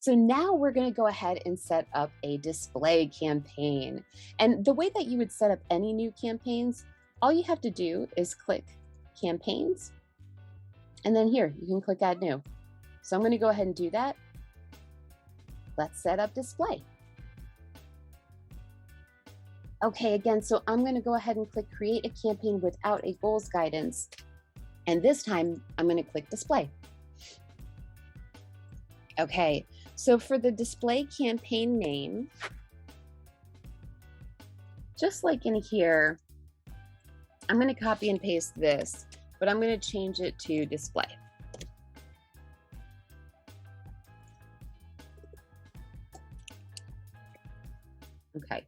So now we're going to go ahead and set up a display campaign. And the way that you would set up any new campaigns, all you have to do is click campaigns. And then here, you can click add new. So I'm going to go ahead and do that. Let's set up display. Okay, again, so I'm going to go ahead and click create a campaign without a goals guidance. And this time I'm going to click display. Okay, so for the display campaign name, just like in here, I'm going to copy and paste this, but I'm going to change it to display. Okay.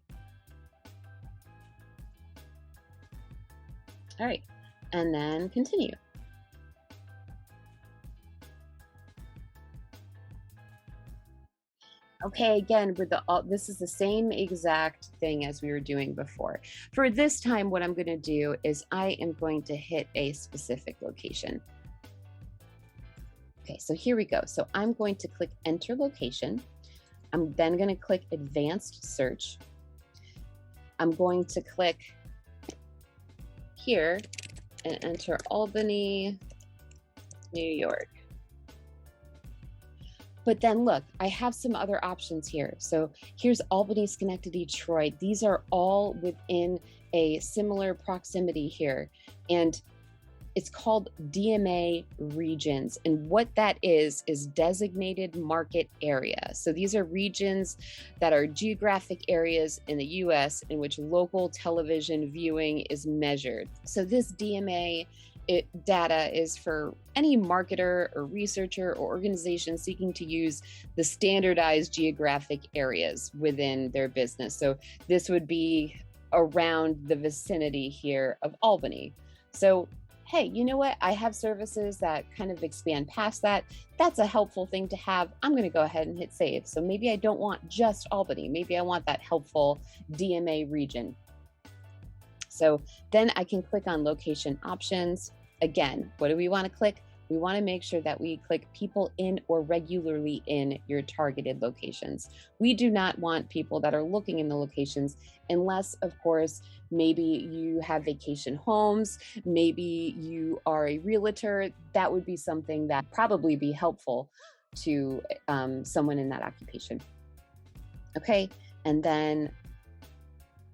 All right, and then continue. Okay, again, with this is the same exact thing as we were doing before. For this time, what I'm going to do is I am going to hit a specific location. Okay, so here we go. So I'm going to click enter location. I'm then going to click advanced search. I'm going to click here and enter Albany, New York. But then look, I have some other options here. So here's Albany, Schenectady, Detroit. These are all within a similar proximity here. And it's called DMA regions. And what that is designated market area. So these are regions that are geographic areas in the US in which local television viewing is measured. So this DMA data is for any marketer or researcher or organization seeking to use the standardized geographic areas within their business. So this would be around the vicinity here of Albany. So hey, you know what? I have services that kind of expand past that. That's a helpful thing to have. I'm going to go ahead and hit save. So maybe I don't want just Albany. Maybe I want that helpful DMA region. So then I can click on location options. Again, what do we want to click? We want to make sure that we click people in or regularly in your targeted locations. We do not want people that are looking in the locations unless, of course, maybe you have vacation homes, maybe you are a realtor. That would be something that probably be helpful to someone in that occupation. Okay, and then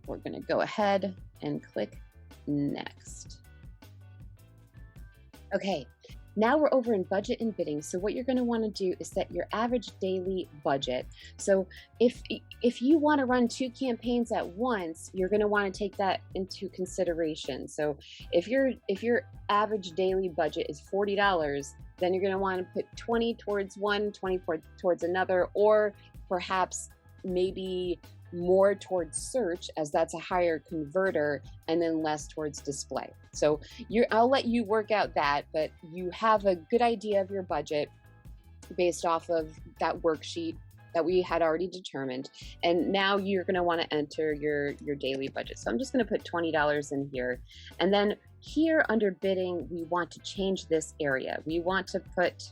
we're going to go ahead and click next. Okay, now we're over in budget and bidding. So what you're going to want to do is set your average daily budget. So if you want to run 2 campaigns at once, you're going to want to take that into consideration. So if your average daily budget is $40, then you're going to want to put 20 towards one, 20 towards another, or perhaps maybe more towards search, as that's a higher converter, and then less towards display. So I'll let you work out that, but you have a good idea of your budget based off of that worksheet that we had already determined. And now you're going to want to enter your daily budget. So I'm just going to put $20 in here. And then here under bidding, we want to change this area. We want to put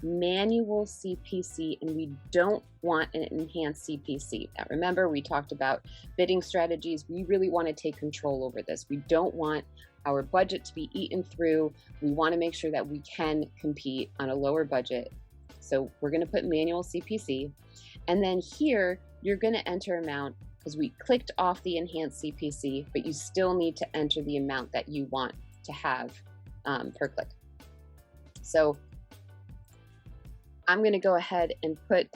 manual CPC, and we don't want an enhanced CPC. Now remember, we talked about bidding strategies. We really want to take control over this. We don't want our budget to be eaten through. We want to make sure that we can compete on a lower budget. So we're going to put manual CPC. And then here, you're going to enter amount because we clicked off the enhanced CPC, but you still need to enter the amount that you want to have per click. So I'm going to go ahead and put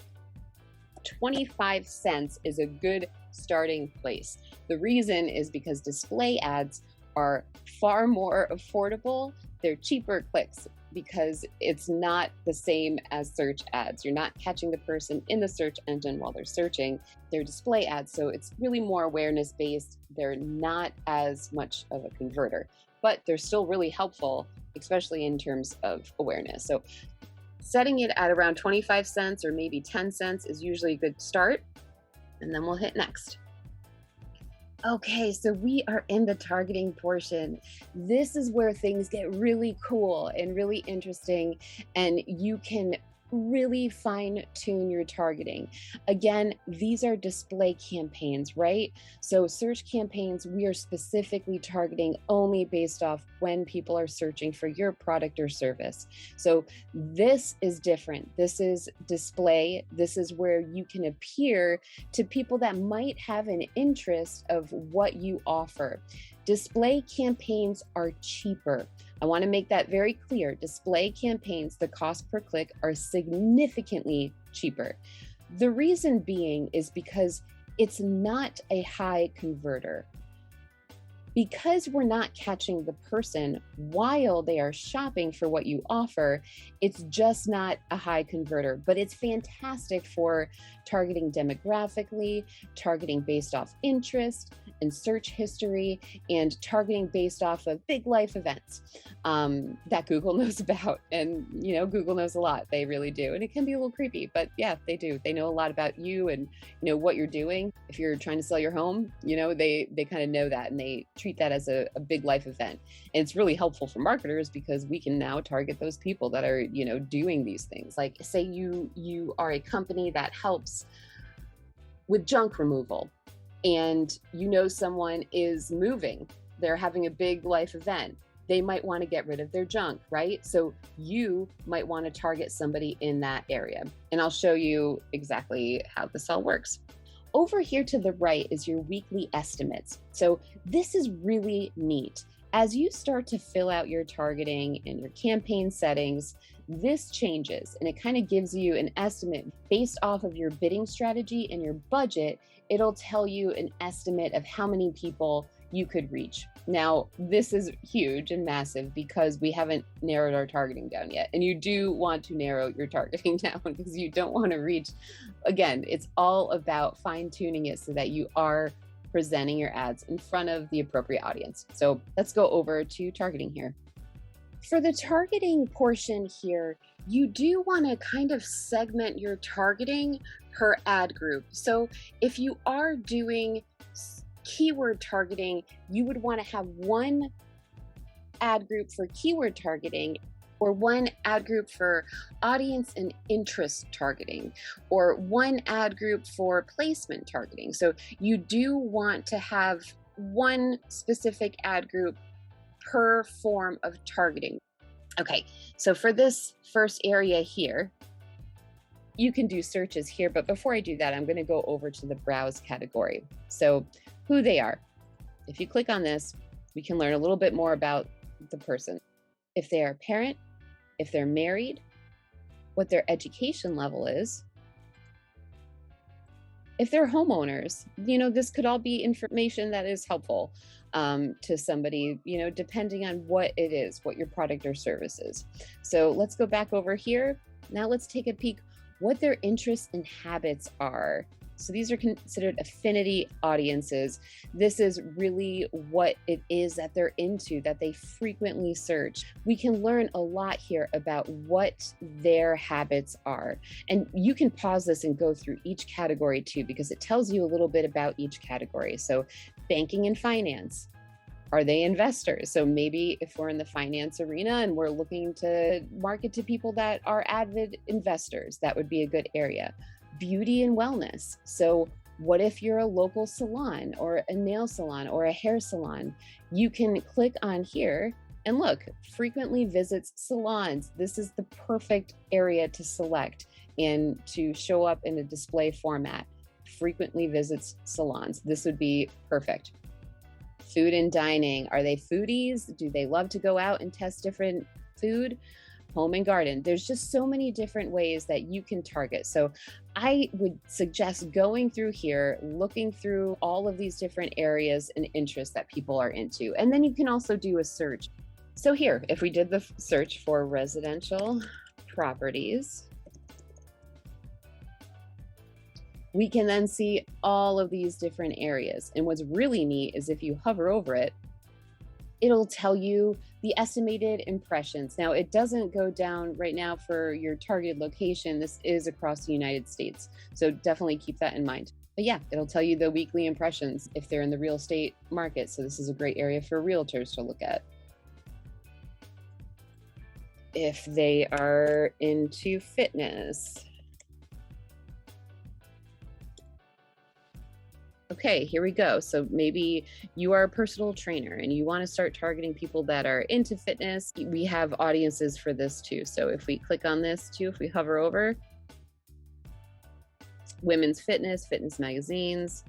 25 cents is a good starting place. The reason is because display ads are far more affordable. They're cheaper clicks because it's not the same as search ads. You're not catching the person in the search engine while they're searching. They're display ads, so it's really more awareness based. They're not as much of a converter, but they're still really helpful, especially in terms of awareness. So setting it at around 25 cents or maybe 10 cents is usually a good start. And then we'll hit next. Okay, so we are in the targeting portion. This is where things get really cool and really interesting, and you can really fine tune your targeting. Again, these are display campaigns, right? So search campaigns, we are specifically targeting only based off when people are searching for your product or service. So this is different. This is display. This is where you can appear to people that might have an interest of what you offer. Display campaigns are cheaper. I want to make that very clear. Display campaigns, the cost per click are significantly cheaper. The reason being is because it's not a high converter. Because we're not catching the person while they are shopping for what you offer, it's just not a high converter, but it's fantastic for targeting demographically, targeting based off interest and search history, and targeting based off of big life events that Google knows about. And, Google knows a lot. They really do. And it can be a little creepy, but yeah, they do. They know a lot about you and, what you're doing. If you're trying to sell your home, they kind of know that, and they treat that as a big life event. And it's really helpful for marketers because we can now target those people that are, doing these things. Like, say you are a company that helps with junk removal, and someone is moving, they're having a big life event. They might want to get rid of their junk, right? So you might want to target somebody in that area. And I'll show you exactly how this all works. Over here to the right is your weekly estimates. So this is really neat. As you start to fill out your targeting and your campaign settings, this changes, and it kind of gives you an estimate based off of your bidding strategy and your budget. It'll tell you an estimate of how many people you could reach. Now, this is huge and massive because we haven't narrowed our targeting down yet. And you do want to narrow your targeting down because you don't want to reach, again, it's all about fine tuning it so that you are presenting your ads in front of the appropriate audience. So let's go over to targeting here. For the targeting portion here, you do want to kind of segment your targeting per ad group. So if you are doing keyword targeting, you would want to have one ad group for keyword targeting, or one ad group for audience and interest targeting, or one ad group for placement targeting. So you do want to have one specific ad group per form of targeting. Okay, so for this first area here, you can do searches here, but before I do that, I'm going to go over to the browse category. So who they are. If you click on this, we can learn a little bit more about the person. If they are a parent, if they're married, what their education level is, if they're homeowners. This could all be information that is helpful to somebody, depending on what it is, what your product or service is. So let's go back over here. Now let's take a peek what their interests and habits are. So these are considered affinity audiences. This is really what it is that they're into, that they frequently search. We can learn a lot here about what their habits are. And you can pause this and go through each category too, because it tells you a little bit about each category. So banking and finance. Are they investors? So maybe if we're in the finance arena and we're looking to market to people that are avid investors, that would be a good area. Beauty and wellness. So what if you're a local salon or a nail salon or a hair salon? You can click on here and look, frequently visits salons. This is the perfect area to select and to show up in a display format. Frequently visits salons. This would be perfect. Food and dining. Are they foodies? Do they love to go out and test different food? Home and garden. There's just so many different ways that you can target. So I would suggest going through here, looking through all of these different areas and interests that people are into. And then you can also do a search. So here, if we did the search for residential properties, we can then see all of these different areas. And what's really neat is if you hover over it, it'll tell you the estimated impressions. Now, it doesn't go down right now for your targeted location. This is across the United States. So definitely keep that in mind. But yeah, it'll tell you the weekly impressions if they're in the real estate market. So this is a great area for realtors to look at. if they are into fitness. Okay, here we go. So maybe you are a personal trainer and you want to start targeting people that are into fitness. We have audiences for this too. So if we click on this too, if we hover over women's fitness, fitness magazines,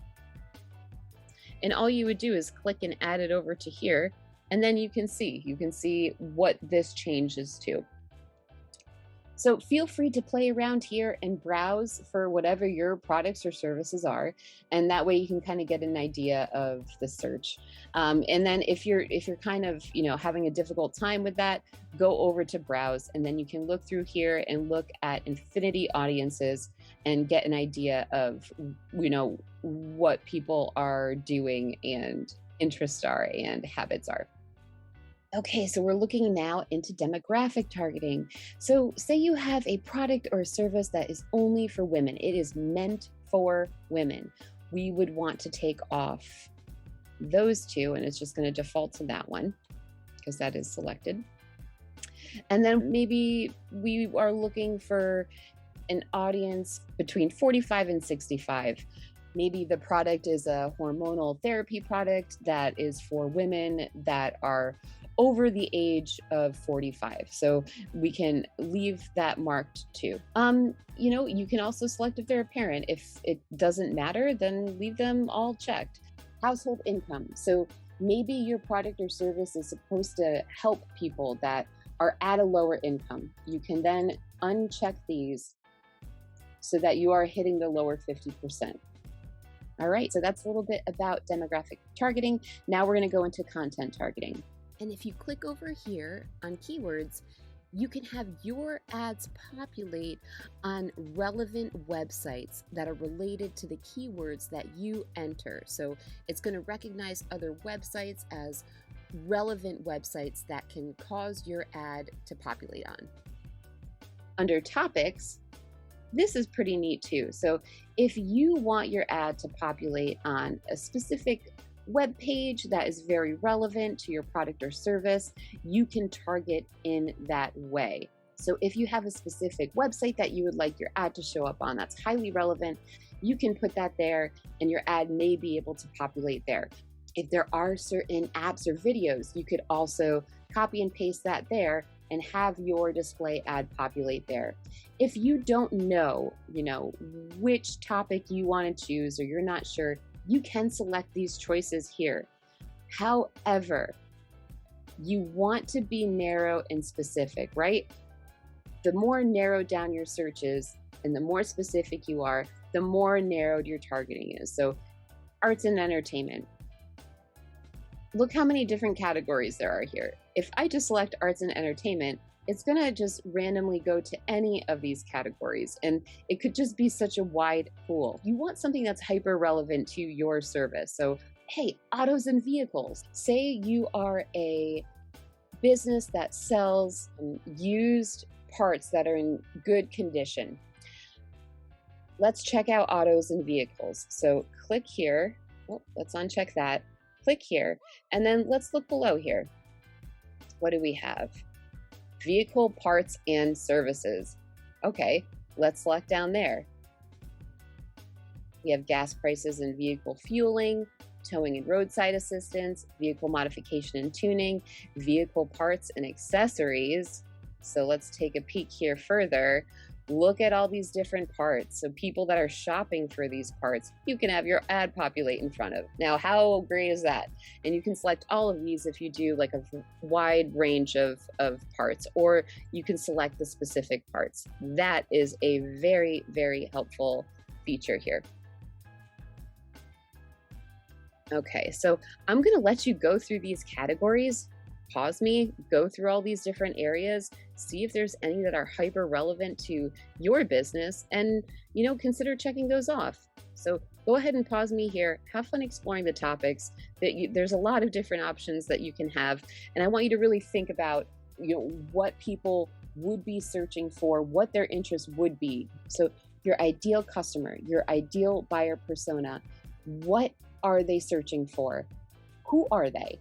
and all you would do is click and add it over to here. And then you can see what this changes to. So feel free to play around here and browse for whatever your products or services are, and that way you can kind of get an idea of the search. And then if you're kind of having a difficult time with that, go over to browse, and then you can look through here and look at infinity audiences and get an idea of what people are doing and interests are and habits are. Okay, so we're looking now into demographic targeting. So say you have a product or a service that is only for women. It is meant for women. We would want to take off those two, and it's just going to default to that one because that is selected. And then maybe we are looking for an audience between 45 and 65. Maybe the product is a hormonal therapy product that is for women that are over the age of 45. So we can leave that marked too. You can also select if they're a parent. If it doesn't matter, then leave them all checked. Household income. So maybe your product or service is supposed to help people that are at a lower income. You can then uncheck these so that you are hitting the lower 50%. All right, so that's a little bit about demographic targeting. Now we're going to go into content targeting. And if you click over here on keywords, you can have your ads populate on relevant websites that are related to the keywords that you enter. So it's going to recognize other websites as relevant websites that can cause your ad to populate on. Under topics, this is pretty neat too. So if you want your ad to populate on a specific web page that is very relevant to your product or service, you can target in that way. So if you have a specific website that you would like your ad to show up on that's highly relevant, you can put that there and your ad may be able to populate there. If there are certain apps or videos, you could also copy and paste that there and have your display ad populate there. If you don't know, which topic you want to choose or you're not sure, you can select these choices here. However, you want to be narrow and specific, right? The more narrowed down your search is and the more specific you are, the more narrowed your targeting is. So arts and entertainment. Look how many different categories there are here. If I just select arts and entertainment, it's going to just randomly go to any of these categories, and it could just be such a wide pool. You want something that's hyper relevant to your service. So, hey, autos and vehicles. Say you are a business that sells used parts that are in good condition. Let's check out autos and vehicles. So click here. Oh, let's uncheck that. Click here, and then let's look below here. What do we have? Vehicle parts and services. Okay, let's select down there. We have gas prices and vehicle fueling, towing and roadside assistance, vehicle modification and tuning, vehicle parts and accessories. So let's take a peek here further. Look at all these different parts. So people that are shopping for these parts, you can have your ad populate in front of. Now, how great is that? And you can select all of these if you do like a wide range of parts, or you can select the specific parts. That is a very, very helpful feature here. Okay, so I'm going to let you go through these categories. Pause me, go through all these different areas, see if there's any that are hyper relevant to your business, and consider checking those off. So go ahead and pause me here. Have fun exploring the topics. There's a lot of different options that you can have, and I want you to really think about what people would be searching for, what their interests would be. So your ideal customer, your ideal buyer persona, what are they searching for? Who are they?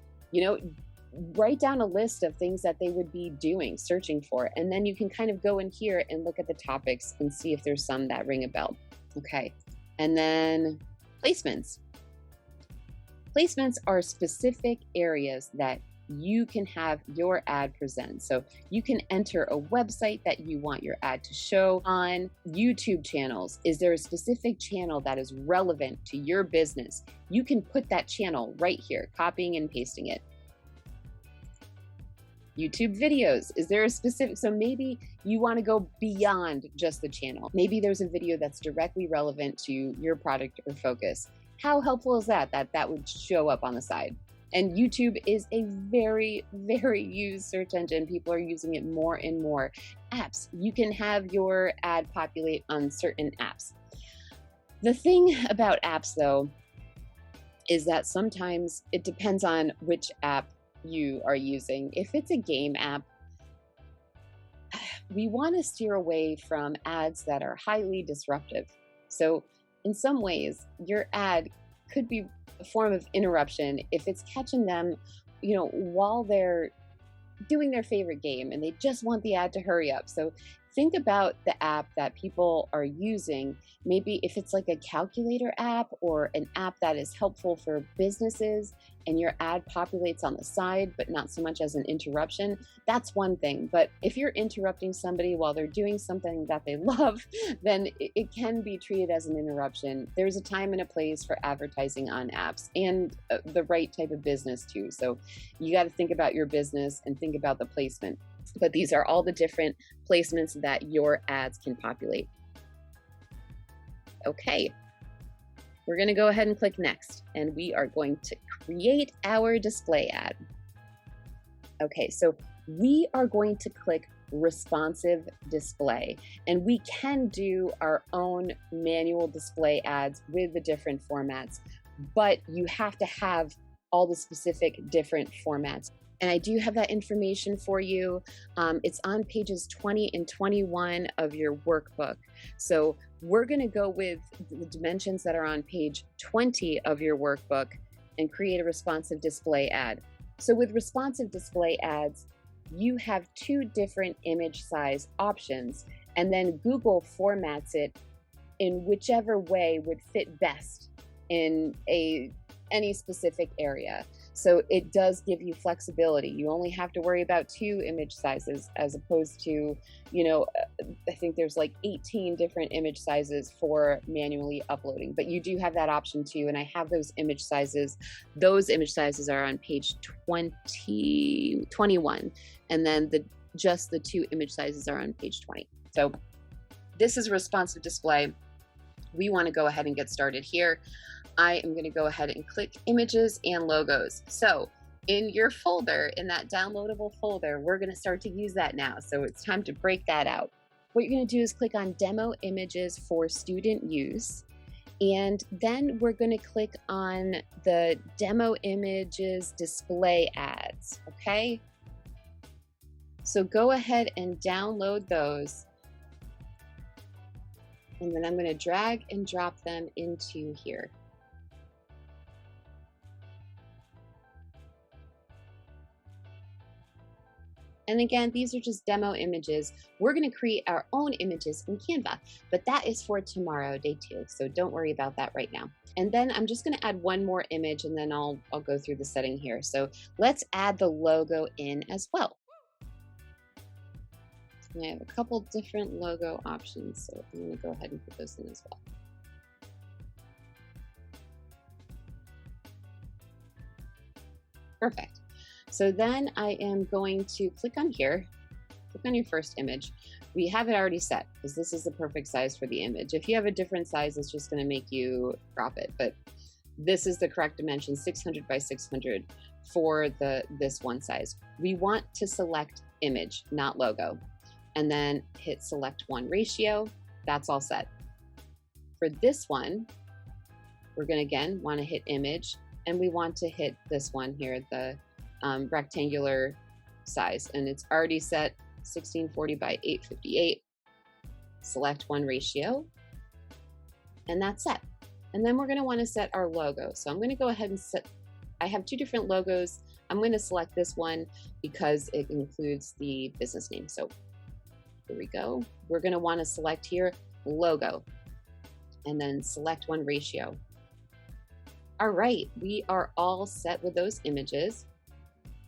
write down a list of things that they would be doing, searching for, and then you can kind of go in here and look at the topics and see if there's some that ring a bell. Okay, and then placements. Placements are specific areas that you can have your ad present. So you can enter a website that you want your ad to show on. YouTube channels. Is there a specific channel that is relevant to your business? You can put that channel right here, copying and pasting it. YouTube videos. Is there a specific, so maybe you want to go beyond just the channel. Maybe there's a video that's directly relevant to your product or focus. How helpful is that would show up on the side? And YouTube is a very, very used search engine. People are using it more and more. Apps, you can have your ad populate on certain apps. The thing about apps though, is that sometimes it depends on which app you are using. If it's a game app, we want to steer away from ads that are highly disruptive. So in some ways, your ad could be a form of interruption if it's catching them, while they're doing their favorite game and they just want the ad to hurry up. So think about the app that people are using. Maybe if it's like a calculator app or an app that is helpful for businesses and your ad populates on the side, but not so much as an interruption, that's one thing. But if you're interrupting somebody while they're doing something that they love, then it can be treated as an interruption. There's a time and a place for advertising on apps and the right type of business too. So you got to think about your business and think about the placement. But these are all the different placements that your ads can populate. Okay, we're going to go ahead and click next, and we are going to create our display ad. Okay, so we are going to click responsive display, and we can do our own manual display ads with the different formats, but you have to have all the specific different formats. And I do have that information for you. It's on pages 20 and 21 of your workbook. So we're going to go with the dimensions that are on page 20 of your workbook and create a responsive display ad. So with responsive display ads, you have two different image size options, and then Google formats it in whichever way would fit best in any specific area. So it does give you flexibility. You only have to worry about 2 image sizes as opposed to, I think there's like 18 different image sizes for manually uploading, but you do have that option too. And I have those image sizes. Those image sizes are on page 21. And then just the 2 image sizes are on page 20. So this is responsive display. We want to go ahead and get started here. I am going to go ahead and click images and logos. So in your folder, in that downloadable folder, we're going to start to use that now. So it's time to break that out. What you're going to do is click on demo images for student use. And then we're going to click on the demo images display ads. Okay. So go ahead and download those. And then I'm going to drag and drop them into here. And again, these are just demo images. We're going to create our own images in Canva, but that is for tomorrow, day 2. So don't worry about that right now. And then I'm just going to add one more image, and then I'll go through the setting here. So let's add the logo in as well. And I have a couple different logo options, so I'm going to go ahead and put those in as well. Perfect. So then I am going to click on here, click on your first image. We have it already set because this is the perfect size for the image. If you have a different size, it's just going to make you crop it. But this is the correct dimension, 600 by 600 for this one size. We want to select image, not logo, and then hit select one ratio. That's all set. For this one, we're going to again want to hit image, and we want to hit this one here, the rectangular size, and it's already set 1640 by 858. Select one ratio, and that's set. And then we're going to want to set our logo. So I'm going to go ahead and set, I have 2 different logos I'm going to select this one because it includes the business name. So here we go. We're going to want to select here logo and then select one ratio. All right, we are all set with those images.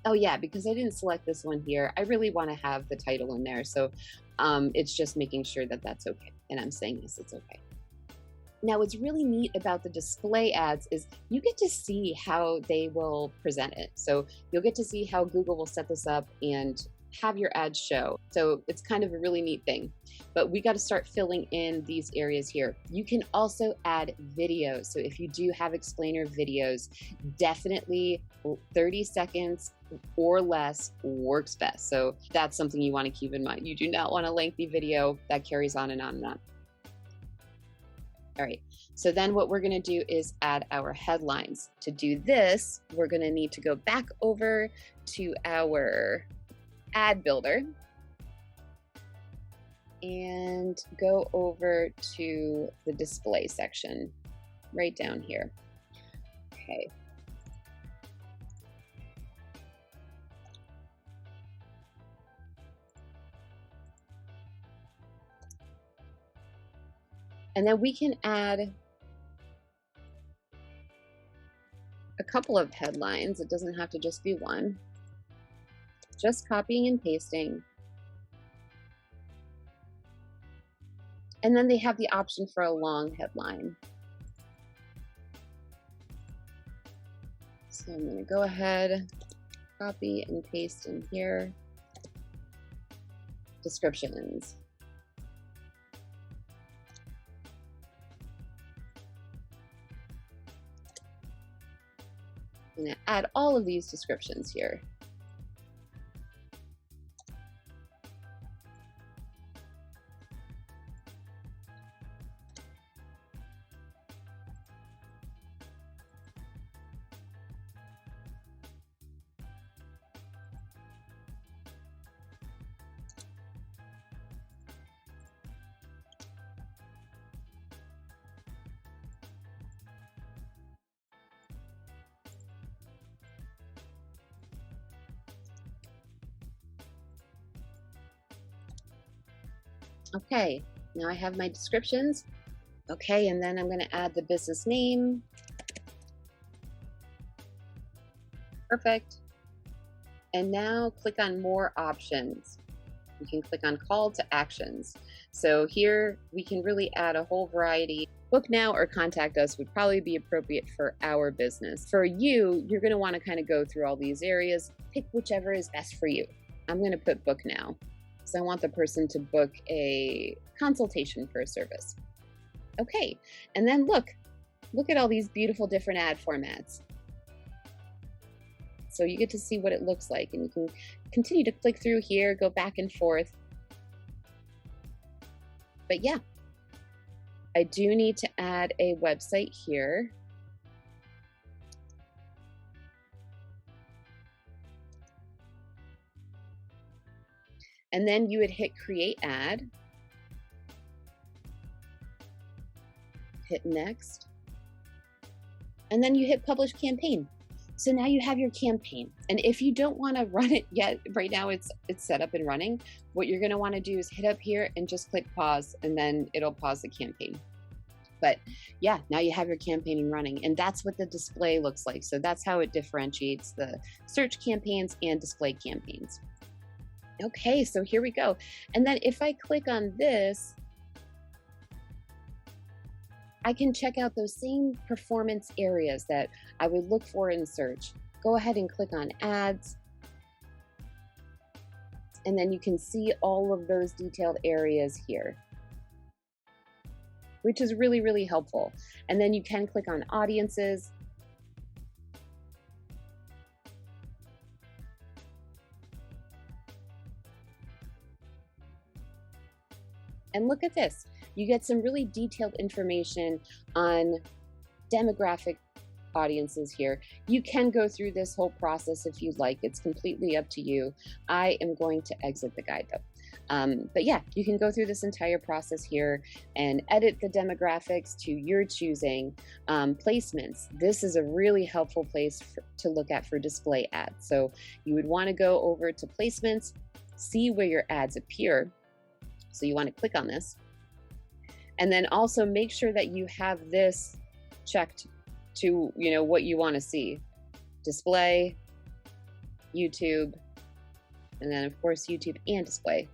Oh yeah, because I didn't select this one here, I really want to have the title in there. So it's just making sure that that's okay. And I'm saying yes, it's okay. Now, what's really neat about the display ads is you get to see how they will present it. So you'll get to see how Google will set this up and have your ads show. So it's kind of a really neat thing. But we got to start filling in these areas here. You can also add videos. So if you do have explainer videos, definitely 30 seconds or less works best. So that's something you want to keep in mind. You do not want a lengthy video that carries on and on and on. All right, so then what we're gonna do is add our headlines. To do this, we're gonna need to go back over to our ad builder and go over to the display section right down here. Okay. And then we can add a couple of headlines. It doesn't have to just be one. Just copying and pasting. And then they have the option for a long headline. So I'm going to go ahead, copy and paste in here. Descriptions. I'm going to add all of these descriptions here. Okay, now I have my descriptions. Okay, and then I'm going to add the business name. Perfect. And now click on more options. You can click on call to actions. So here we can really add a whole variety. Book now or contact us would probably be appropriate for our business. For you, you're going to want to kind of go through all these areas, pick whichever is best for you. I'm going to put book now. So I want the person to book a consultation for a service. Okay, and then look at all these beautiful different ad formats. So you get to see what it looks like, and you can continue to click through here, go back and forth. But yeah, I do need to add a website here. And then you would hit create ad, hit next, and then you hit publish campaign. So now you have your campaign. And if you don't want to run it yet, right now it's set up and running, what you're going to want to do is hit up here and just click pause, and then it'll pause the campaign. But yeah, now you have your campaigning running, and that's what the display looks like. So that's how it differentiates the search campaigns and display campaigns. Okay, so here we go. And then if I click on this, I can check out those same performance areas that I would look for in search. Go ahead and click on ads. And then you can see all of those detailed areas here, which is really, really helpful. And then you can click on audiences. And look at this. You get some really detailed information on demographic audiences here. You can go through this whole process if you'd like. It's completely up to you. I am going to exit the guide though. But yeah, you can go through this entire process here and edit the demographics to your choosing. Placements. This is a really helpful place to look at for display ads. So you would want to go over to placements, see where your ads appear. So you want to click on this. And then also make sure that you have this checked to, what you want to see. Display, YouTube, and then of course YouTube and display.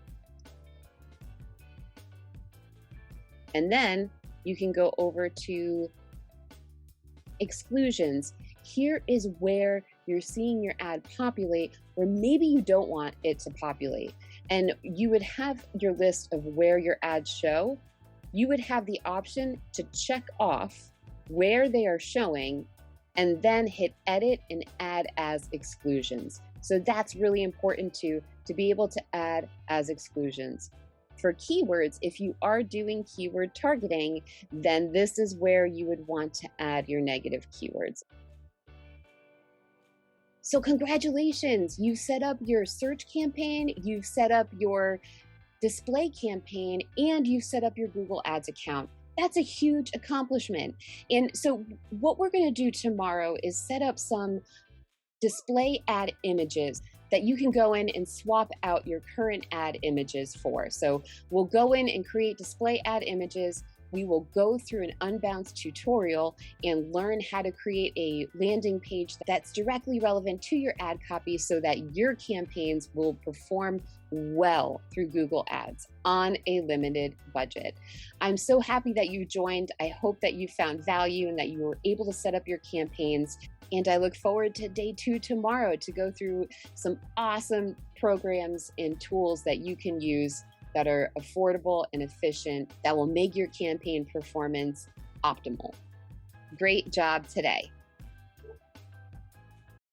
And then you can go over to exclusions. Here is where you're seeing your ad populate, where maybe you don't want it to populate. And you would have your list of where your ads show. You would have the option to check off where they are showing and then hit edit and add as exclusions. So that's really important to be able to add as exclusions. For keywords, if you are doing keyword targeting, then this is where you would want to add your negative keywords. So congratulations, you set up your search campaign, you've set up your display campaign, and you've set up your Google Ads account. That's a huge accomplishment. And so what we're going to do tomorrow is set up some display ad images that you can go in and swap out your current ad images for. So we'll go in and create display ad images. We will go through an unbound tutorial and learn how to create a landing page that's directly relevant to your ad copy so that your campaigns will perform well through Google Ads on a limited budget. I'm so happy that you joined. I hope that you found value and that you were able to set up your campaigns. And I look forward to day 2 tomorrow to go through some awesome programs and tools that you can use that are affordable and efficient that will make your campaign performance optimal. Great job today.